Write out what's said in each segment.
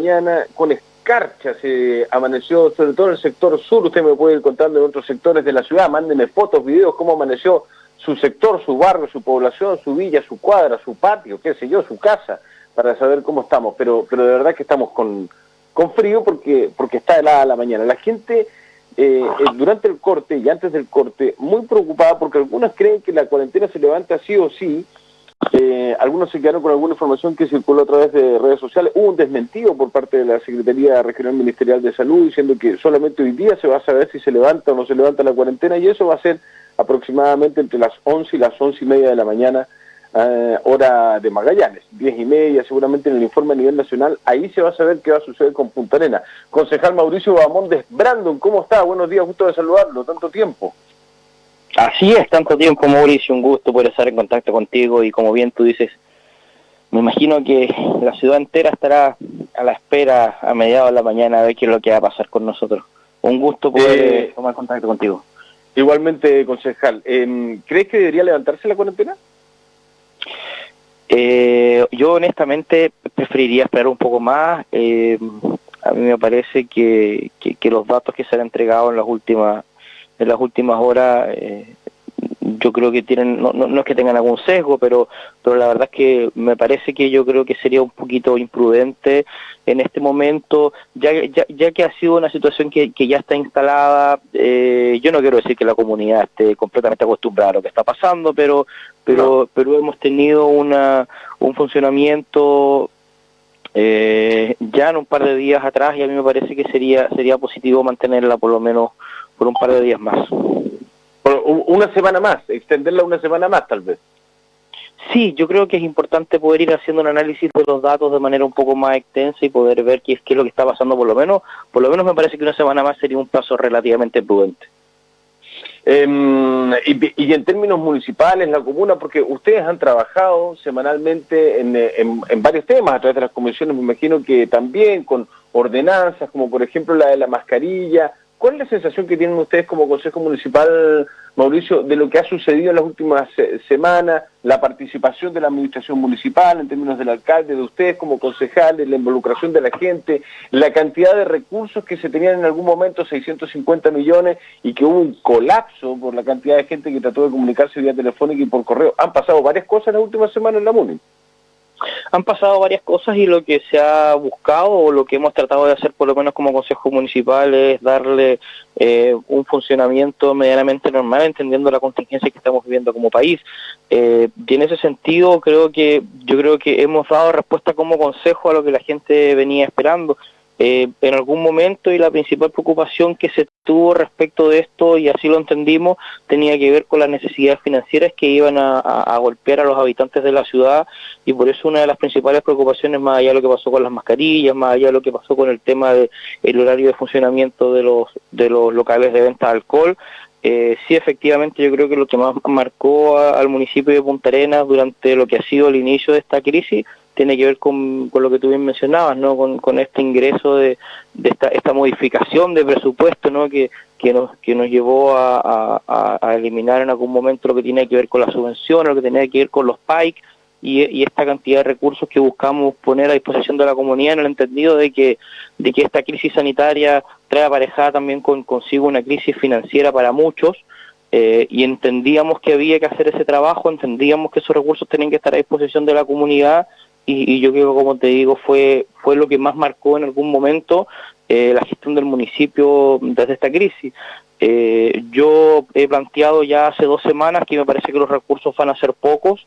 mañana, con escarcha se amaneció, sobre todo en el sector sur. Usted me puede ir contando en otros sectores de la ciudad, mándeme fotos, videos, cómo amaneció su sector, su barrio, su población, su villa, su cuadra, su patio, qué sé yo, su casa, para saber cómo estamos. Pero de verdad que estamos con frío porque está helada la mañana. La gente durante el corte y antes del corte muy preocupada porque algunos creen que la cuarentena se levanta sí o sí. Algunos se quedaron con alguna información que circuló a través de redes sociales. Hubo un desmentido por parte de la Secretaría Regional Ministerial de Salud diciendo que solamente hoy día se va a saber si se levanta o no se levanta la cuarentena, y eso va a ser aproximadamente entre las 11 y las 11:30 de la mañana, hora de Magallanes, 10:30 seguramente en el informe a nivel nacional. Ahí se va a saber qué va a suceder con Punta Arenas. Concejal Mauricio Bahamondes Brandon, ¿cómo está? Buenos días, gusto de saludarlo, tanto tiempo. Así es, tanto tiempo, Mauricio, un gusto poder estar en contacto contigo, y como bien tú dices, me imagino que la ciudad entera estará a la espera a mediados de la mañana a ver qué es lo que va a pasar con nosotros. Un gusto poder tomar contacto contigo. Igualmente, concejal, ¿crees que debería levantarse la cuarentena? Yo honestamente preferiría esperar un poco más. A mí me parece que los datos que se han entregado en las últimas horas, yo creo que tienen, no es que tengan algún sesgo, pero la verdad es que me parece que yo creo que sería un poquito imprudente en este momento, ya que ha sido una situación que ya está instalada. Yo no quiero decir que la comunidad esté completamente acostumbrada a lo que está pasando, pero hemos tenido un funcionamiento ya en un par de días atrás, y a mí me parece que sería positivo mantenerla por lo menos por un par de días más. Una semana más, extenderla una semana más tal vez. Sí, yo creo que es importante poder ir haciendo un análisis de los datos de manera un poco más extensa y poder ver qué es lo que está pasando. Por lo menos me parece que una semana más sería un plazo relativamente prudente. Y en términos municipales, la comuna, porque ustedes han trabajado semanalmente en varios temas a través de las comisiones, me imagino que también con ordenanzas, como por ejemplo la de la mascarilla. ¿Cuál es la sensación que tienen ustedes como Consejo Municipal, Mauricio, de lo que ha sucedido en las últimas semanas, la participación de la administración municipal en términos del alcalde, de ustedes como concejales, la involucración de la gente, la cantidad de recursos que se tenían en algún momento, 650 millones, y que hubo un colapso por la cantidad de gente que trató de comunicarse vía telefónica y por correo? Han pasado varias cosas en las últimas semanas en la MUNI. Han pasado varias cosas, y lo que se ha buscado, o lo que hemos tratado de hacer por lo menos como Consejo Municipal, es darle un funcionamiento medianamente normal, entendiendo la contingencia que estamos viviendo como país. Y en ese sentido yo creo que hemos dado respuesta como Consejo a lo que la gente venía esperando. En algún momento, y la principal preocupación que se tuvo respecto de esto, y así lo entendimos, tenía que ver con las necesidades financieras que iban a golpear a los habitantes de la ciudad, y por eso una de las principales preocupaciones, más allá de lo que pasó con las mascarillas, más allá de lo que pasó con el tema del horario de funcionamiento de los locales de venta de alcohol, sí, efectivamente, yo creo que lo que más marcó al municipio de Punta Arenas durante lo que ha sido el inicio de esta crisis tiene que ver con lo que tú bien mencionabas, ¿no? Con este ingreso de esta modificación de presupuesto, ¿no? que nos llevó a eliminar en algún momento lo que tiene que ver con la subvención, lo que tenía que ver con los PAIC, y esta cantidad de recursos que buscamos poner a disposición de la comunidad, en el entendido de que esta crisis sanitaria trae aparejada también consigo una crisis financiera para muchos. Y entendíamos que había que hacer ese trabajo, entendíamos que esos recursos tenían que estar a disposición de la comunidad, y yo creo que, como te digo, fue lo que más marcó en algún momento la gestión del municipio desde esta crisis. Yo he planteado ya hace 2 semanas que me parece que los recursos van a ser pocos.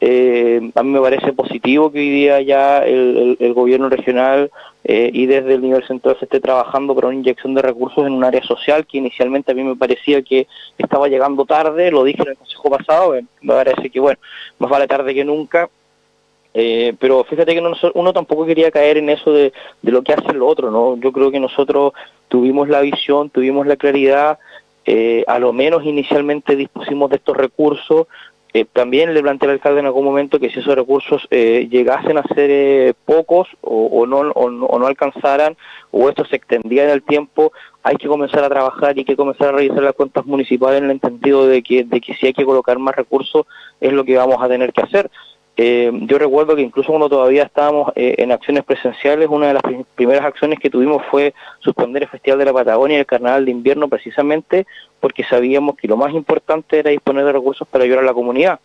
A mí me parece positivo que hoy día ya el gobierno regional y desde el nivel central se esté trabajando para una inyección de recursos en un área social que inicialmente a mí me parecía que estaba llegando tarde. Lo dije en el consejo pasado, me parece que, bueno, más vale tarde que nunca. Pero fíjate que uno tampoco quería caer en eso de lo que hace el otro, ¿no? Yo creo que nosotros tuvimos la visión, tuvimos la claridad, a lo menos inicialmente dispusimos de estos recursos. También le planteé al alcalde en algún momento que si esos recursos llegasen a ser pocos o no alcanzaran, o esto se extendía en el tiempo, hay que comenzar a trabajar y hay que comenzar a revisar las cuentas municipales, en el entendido de que si hay que colocar más recursos es lo que vamos a tener que hacer. Yo recuerdo que incluso cuando todavía estábamos en acciones presenciales, una de las primeras acciones que tuvimos fue suspender el Festival de la Patagonia y el Carnaval de Invierno, precisamente porque sabíamos que lo más importante era disponer de recursos para ayudar a la comunidad.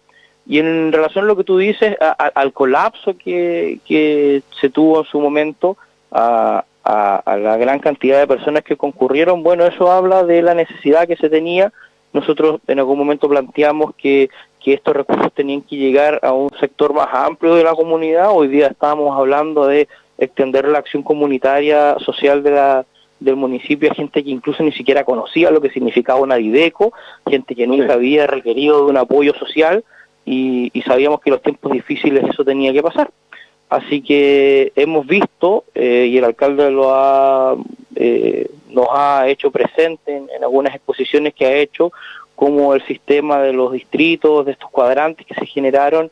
Y en relación a lo que tú dices, al colapso que se tuvo en su momento, a la gran cantidad de personas que concurrieron, bueno, eso habla de la necesidad que se tenía. Nosotros en algún momento planteamos que estos recursos tenían que llegar a un sector más amplio de la comunidad. Hoy día estábamos hablando de extender la acción comunitaria social del municipio a gente que incluso ni siquiera conocía lo que significaba una Dideco, gente que nunca había requerido de un apoyo social, y sabíamos que en los tiempos difíciles eso tenía que pasar. Así que hemos visto, y el alcalde nos ha hecho presente en algunas exposiciones que ha hecho, cómo el sistema de los distritos, de estos cuadrantes que se generaron,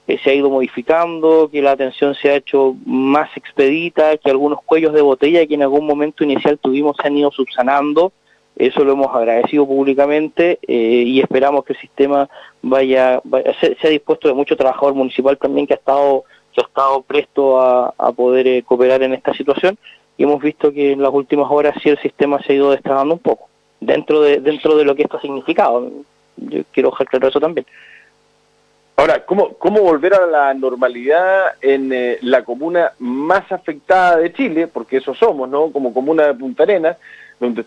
se ha ido modificando, que la atención se ha hecho más expedita, que algunos cuellos de botella que en algún momento inicial tuvimos se han ido subsanando. Eso lo hemos agradecido públicamente, y esperamos que el sistema se ha dispuesto de mucho trabajador municipal también que ha estado presto a poder cooperar en esta situación, y hemos visto que en las últimas horas sí el sistema se ha ido destrabando un poco dentro de lo que esto ha significado. Yo quiero dejar claro eso también. Ahora, ¿cómo volver a la normalidad en la comuna más afectada de Chile? Porque eso somos, ¿no? Como comuna de Punta Arenas, donde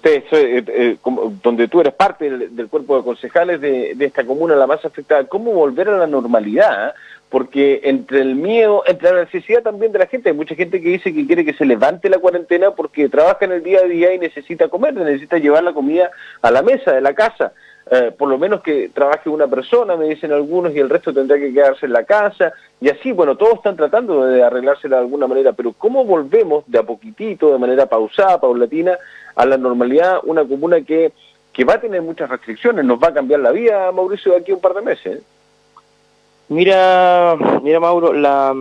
tú eres parte del cuerpo de concejales de esta comuna, la más afectada. ¿Cómo volver a la normalidad? Porque entre el miedo, entre la necesidad también de la gente, hay mucha gente que dice que quiere que se levante la cuarentena porque trabaja en el día a día y necesita comer, necesita llevar la comida a la mesa de la casa. Por lo menos que trabaje una persona, me dicen algunos, y el resto tendrá que quedarse en la casa, y así, bueno, todos están tratando de arreglársela de alguna manera, pero ¿cómo volvemos de a poquitito, de manera pausada, paulatina, a la normalidad, una comuna que va a tener muchas restricciones, nos va a cambiar la vida, Mauricio, de aquí a un par de meses? Mira Mauro, la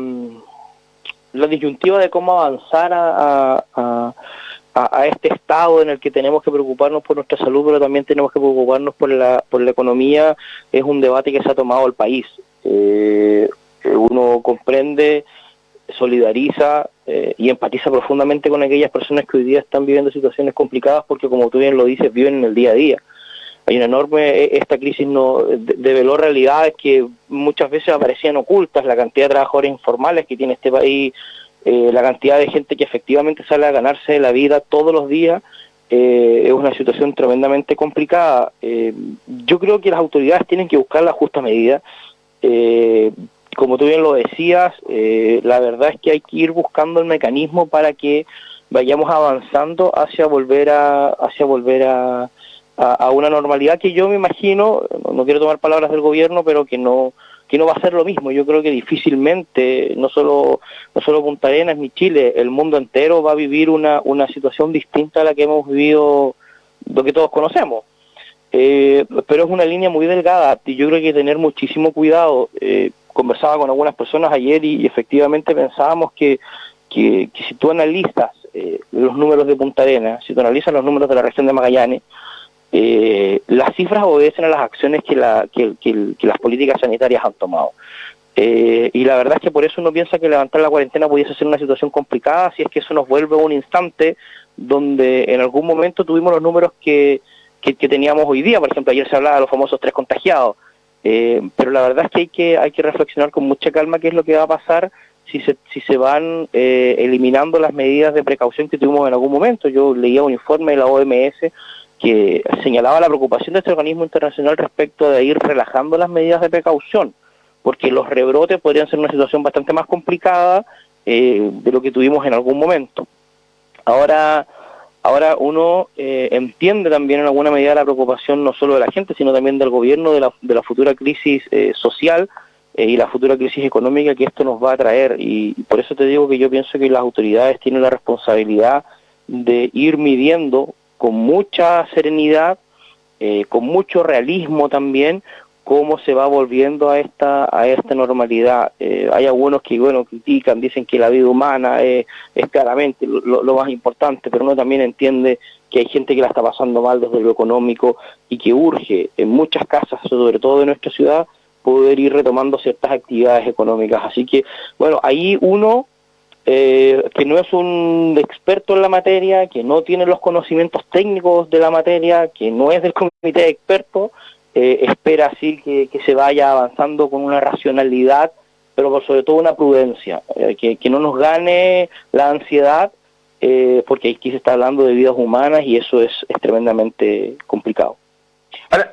disyuntiva de cómo avanzar a este estado en el que tenemos que preocuparnos por nuestra salud, pero también tenemos que preocuparnos por la economía, es un debate que se ha tomado el país. Uno comprende, solidariza y empatiza profundamente con aquellas personas que hoy día están viviendo situaciones complicadas porque, como tú bien lo dices, viven en el día a día. Hay una esta crisis develó realidades que muchas veces aparecían ocultas, la cantidad de trabajadores informales que tiene este país, la cantidad de gente que efectivamente sale a ganarse la vida todos los días, es una situación tremendamente complicada. Yo creo que las autoridades tienen que buscar la justa medida. Como tú bien lo decías, la verdad es que hay que ir buscando el mecanismo para que vayamos avanzando hacia volver a una normalidad que yo me imagino, no quiero tomar palabras del gobierno, pero que no va a ser lo mismo. Yo creo que difícilmente, no solo Punta Arenas ni Chile, el mundo entero va a vivir una situación distinta a la que hemos vivido, lo que todos conocemos. Pero es una línea muy delgada y yo creo que hay que tener muchísimo cuidado. Conversaba con algunas personas ayer y efectivamente pensábamos que si tú analizas los números de Punta Arenas, si tú analizas los números de la región de Magallanes, las cifras obedecen a las acciones que las políticas sanitarias han tomado. Y la verdad es que por eso uno piensa que levantar la cuarentena pudiese ser una situación complicada, si es que eso nos vuelve a un instante donde en algún momento tuvimos los números que teníamos hoy día. Por ejemplo, ayer se hablaba de los famosos 3 contagiados, pero la verdad es que hay que reflexionar con mucha calma qué es lo que va a pasar si se van eliminando las medidas de precaución que tuvimos en algún momento. Yo leía un informe de la OMS que señalaba la preocupación de este organismo internacional respecto de ir relajando las medidas de precaución, porque los rebrotes podrían ser una situación bastante más complicada de lo que tuvimos en algún momento. Ahora uno entiende también en alguna medida la preocupación no solo de la gente, sino también del gobierno de la futura crisis social y la futura crisis económica que esto nos va a traer, y por eso te digo que yo pienso que las autoridades tienen la responsabilidad de ir midiendo con mucha serenidad, con mucho realismo también, cómo se va volviendo a esta normalidad. Hay algunos que, critican, dicen que la vida humana es claramente lo más importante, pero uno también entiende que hay gente que la está pasando mal desde lo económico y que urge en muchas casas, sobre todo de nuestra ciudad, poder ir retomando ciertas actividades económicas. Así que, bueno, ahí uno que no es un experto en la materia, que no tiene los conocimientos técnicos de la materia, que no es del comité de expertos, espera así que se vaya avanzando con una racionalidad, pero por sobre todo una prudencia, que no nos gane la ansiedad, porque aquí se está hablando de vidas humanas y eso es tremendamente complicado. Ahora,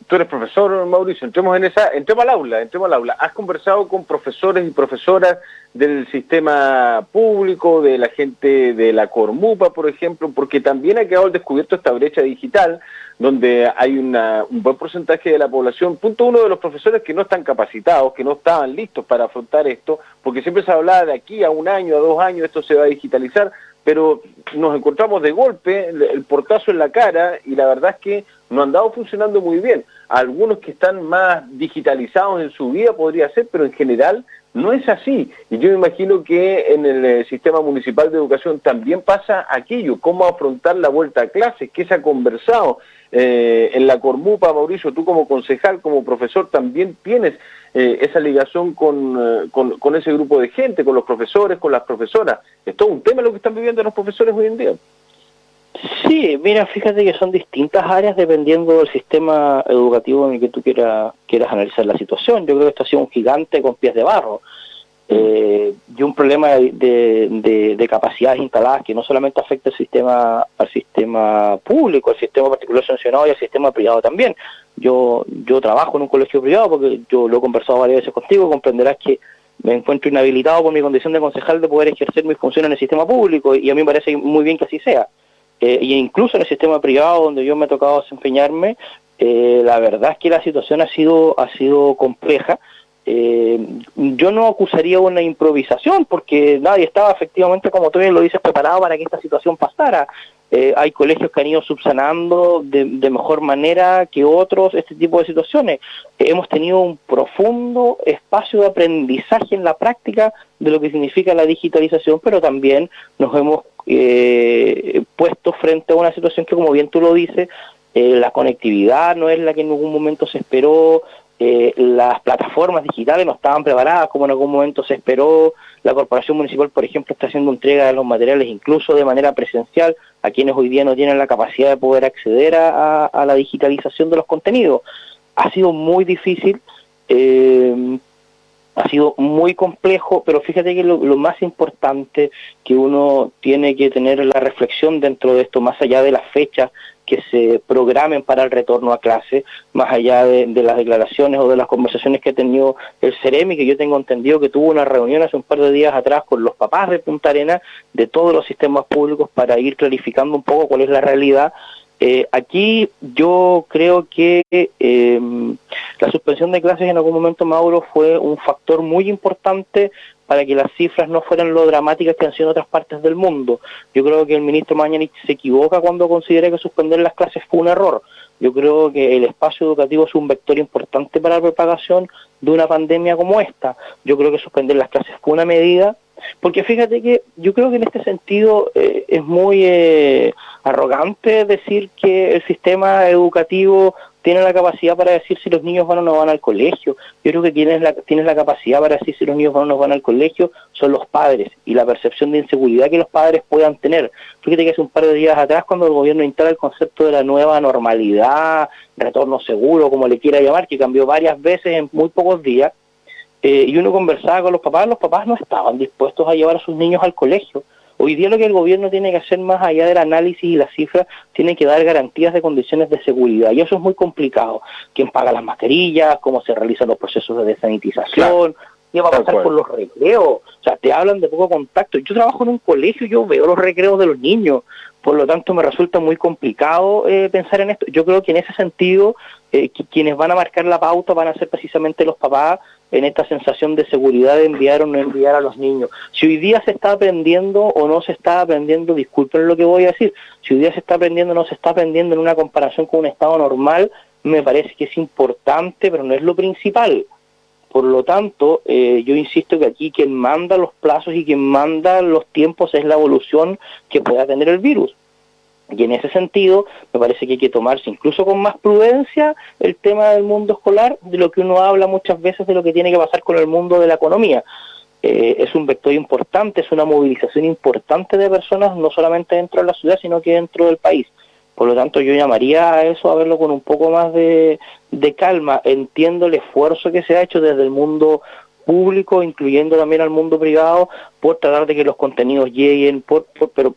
tú eres profesor, Mauricio, entremos al aula. ¿Has conversado con profesores y profesoras del sistema público, de la gente de la Cormupa, por ejemplo? Porque también ha quedado al descubierto esta brecha digital, donde hay un buen porcentaje de la población, punto uno, de los profesores que no están capacitados, que no estaban listos para afrontar esto, porque siempre se hablaba de aquí a 1 año, a 2 años, esto se va a digitalizar, pero nos encontramos de golpe, el portazo en la cara, y la verdad es que no han dado funcionando muy bien. Algunos que están más digitalizados en su vida podría ser, pero en general no es así. Y yo me imagino que en el sistema municipal de educación también pasa aquello, cómo afrontar la vuelta a clases, qué se ha conversado. En la Cormupa, Mauricio, tú como concejal, como profesor, también tienes esa ligación con ese grupo de gente, con los profesores, con las profesoras. Es todo un tema lo que están viviendo los profesores hoy en día. Sí, mira, fíjate que son distintas áreas dependiendo del sistema educativo en el que tú quieras analizar la situación. Yo creo que esto ha sido un gigante con pies de barro. Y un problema de capacidades instaladas que no solamente afecta al sistema público, al sistema particular sancionado y al sistema privado también. Yo trabajo en un colegio privado porque yo lo he conversado varias veces contigo, comprenderás que me encuentro inhabilitado por mi condición de concejal de poder ejercer mis funciones en el sistema público y a mí me parece muy bien que así sea. Y incluso en el sistema privado donde yo me ha tocado desempeñarme, la verdad es que la situación ha sido compleja. Yo no acusaría una improvisación porque nadie estaba efectivamente, como tú bien lo dices, preparado para que esta situación pasara. Hay colegios que han ido subsanando de mejor manera que otros este tipo de situaciones. Hemos tenido un profundo espacio de aprendizaje en la práctica de lo que significa la digitalización, pero también nos hemos puesto frente a una situación que, como bien tú lo dices, la conectividad no es la que en algún momento se esperó, las plataformas digitales no estaban preparadas como en algún momento se esperó. La Corporación Municipal, por ejemplo, está haciendo entrega de los materiales incluso de manera presencial a quienes hoy día no tienen la capacidad de poder acceder a la digitalización de los contenidos. Ha sido muy difícil, ha sido muy complejo, pero fíjate que lo más importante que uno tiene que tener la reflexión dentro de esto, más allá de las fechas que se programen para el retorno a clase, más allá de las declaraciones o de las conversaciones que ha tenido el Ceremi, que yo tengo entendido que tuvo una reunión hace un par de días atrás con los papás de Punta Arenas, de todos los sistemas públicos, para ir clarificando un poco cuál es la realidad. Aquí yo creo que la suspensión de clases en algún momento, Mauro, fue un factor muy importante para que las cifras no fueran lo dramáticas que han sido en otras partes del mundo. Yo creo que el ministro Mañalich se equivoca cuando considera que suspender las clases fue un error. Yo creo que el espacio educativo es un vector importante para la propagación de una pandemia como esta. Yo creo que suspender las clases fue una medida, porque fíjate que yo creo que en este sentido es muy arrogante decir que el sistema educativo tiene la capacidad para decir si los niños van o no van al colegio. Yo creo que quienes tienen la capacidad para decir si los niños van o no van al colegio son los padres y la percepción de inseguridad que los padres puedan tener. Fíjate que hace un par de días atrás, cuando el gobierno instala el concepto de la nueva normalidad, retorno seguro, como le quiera llamar, que cambió varias veces en muy pocos días, y uno conversaba con los papás no estaban dispuestos a llevar a sus niños al colegio. Hoy día lo que el gobierno tiene que hacer, más allá del análisis y las cifras, tiene que dar garantías de condiciones de seguridad, y eso es muy complicado. ¿Quién paga las mascarillas? ¿Cómo se realizan los procesos de desanitización? ¿Qué va a pasar con los recreos? O sea, te hablan de poco contacto. Yo trabajo en un colegio, yo veo los recreos de los niños, por lo tanto me resulta muy complicado pensar en esto. Yo creo que en ese sentido, quienes van a marcar la pauta van a ser precisamente los papás, en esta sensación de seguridad de enviar o no enviar a los niños. Si hoy día se está aprendiendo o no se está aprendiendo, disculpen lo que voy a decir, si hoy día se está aprendiendo o no se está aprendiendo en una comparación con un estado normal, me parece que es importante, pero no es lo principal. Por lo tanto, yo insisto que aquí quien manda los plazos y quien manda los tiempos es la evolución que pueda tener el virus. Y en ese sentido, me parece que hay que tomarse incluso con más prudencia el tema del mundo escolar, de lo que uno habla muchas veces de lo que tiene que pasar con el mundo de la economía. Es un vector importante, es una movilización importante de personas, no solamente dentro de la ciudad, sino que dentro del país. Por lo tanto, yo llamaría a eso a verlo con un poco más de calma. Entiendo el esfuerzo que se ha hecho desde el mundo público, incluyendo también al mundo privado, por tratar de que los contenidos lleguen,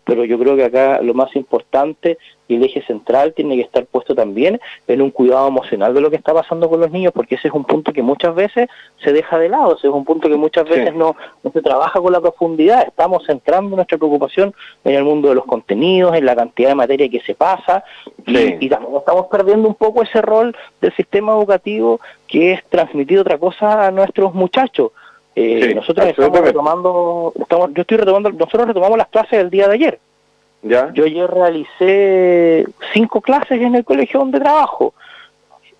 pero yo creo que acá lo más importante y el eje central tiene que estar puesto también en un cuidado emocional de lo que está pasando con los niños, porque ese es un punto que muchas veces se deja de lado, ese es un punto que muchas veces no se trabaja con la profundidad. Estamos centrando nuestra preocupación en el mundo de los contenidos, en la cantidad de materia que se pasa, y también estamos perdiendo un poco ese rol del sistema educativo, que es transmitir otra cosa a nuestros muchachos. Nosotros nosotros retomamos las clases el día de ayer. ¿Ya? Yo ayer realicé 5 clases en el colegio donde trabajo.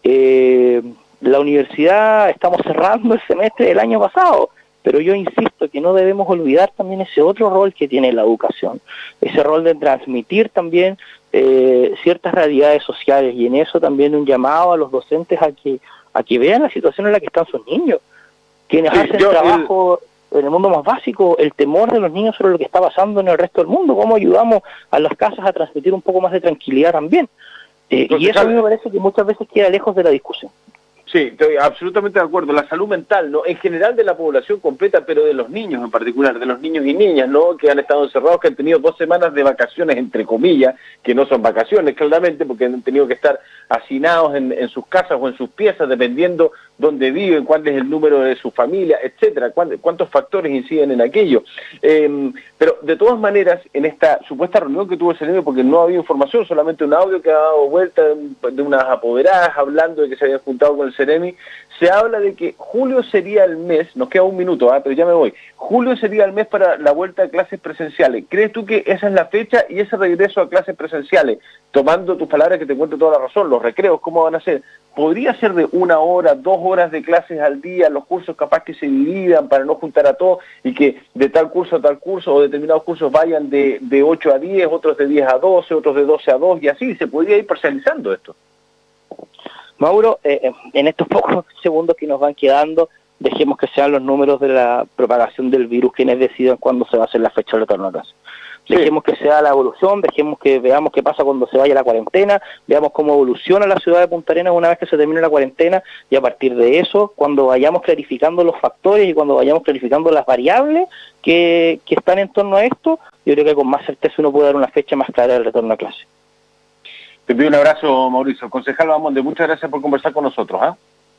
La universidad, estamos cerrando el semestre del año pasado, pero yo insisto que no debemos olvidar también ese otro rol que tiene la educación, ese rol de transmitir también ciertas realidades sociales, y en eso también un llamado a los docentes a que vean la situación en la que están sus niños, quienes hacen trabajo en el mundo más básico, el temor de los niños sobre lo que está pasando en el resto del mundo, cómo ayudamos a las casas a transmitir un poco más de tranquilidad también. Y eso a mí me parece que muchas veces queda lejos de la discusión. Sí, estoy absolutamente de acuerdo. La salud mental, ¿no? En general de la población completa, pero de los niños en particular, de los niños y niñas, ¿no? Que han estado encerrados, que han tenido 2 semanas de vacaciones, entre comillas, que no son vacaciones, claramente, porque han tenido que estar hacinados en sus casas o en sus piezas, dependiendo dónde viven, cuál es el número de su familia, etcétera, cuántos factores inciden en aquello. Pero de todas maneras, en esta supuesta reunión que tuvo el CEREMI, porque no había información, solamente un audio que ha dado vuelta de unas apoderadas hablando de que se habían juntado con el CEREMI, se habla de que julio sería el mes, nos queda un minuto, pero ya me voy, julio sería el mes para la vuelta a clases presenciales. ¿Crees tú que esa es la fecha y ese regreso a clases presenciales, tomando tus palabras que te encuentro toda la razón, los recreos, cómo van a ser? ¿Podría ser de 1 hora, 2 horas de clases al día, los cursos capaz que se dividan para no juntar a todos y que de tal curso a tal curso o determinados cursos vayan de 8 a 10, otros de 10 a 12, otros de 12 a 2 y así? ¿Se podría ir parcializando esto? Mauro, en estos pocos segundos que nos van quedando, dejemos que sean los números de la propagación del virus quienes decidan cuándo se va a hacer la fecha de retorno a clase. Dejemos que sea la evolución, dejemos que veamos qué pasa cuando se vaya la cuarentena, veamos cómo evoluciona la ciudad de Punta Arenas una vez que se termine la cuarentena, y a partir de eso, cuando vayamos clarificando los factores y cuando vayamos clarificando las variables que están en torno a esto, yo creo que con más certeza uno puede dar una fecha más clara del retorno a clase. Te pido un abrazo, Mauricio. Concejal Bahamonde, muchas gracias por conversar con nosotros.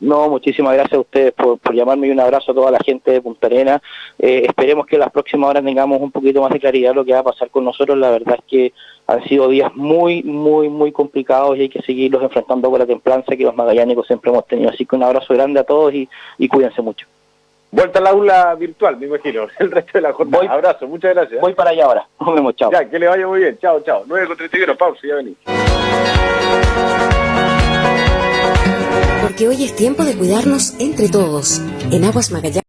No, muchísimas gracias a ustedes por llamarme, y un abrazo a toda la gente de Punta Arenas. Esperemos que en las próximas horas tengamos un poquito más de claridad lo que va a pasar con nosotros. La verdad es que han sido días muy, muy, muy complicados y hay que seguirlos enfrentando con la templanza que los magallánicos siempre hemos tenido. Así que un abrazo grande a todos y cuídense mucho. Vuelta al aula virtual, me imagino, el resto de la jornada. Abrazo, muchas gracias. Voy para allá ahora. Nos vemos, chao. Ya, que le vaya muy bien. Chao, chao. 9:31, pausa, ya vení. Porque hoy es tiempo de cuidarnos entre todos. En Aguas Magallanes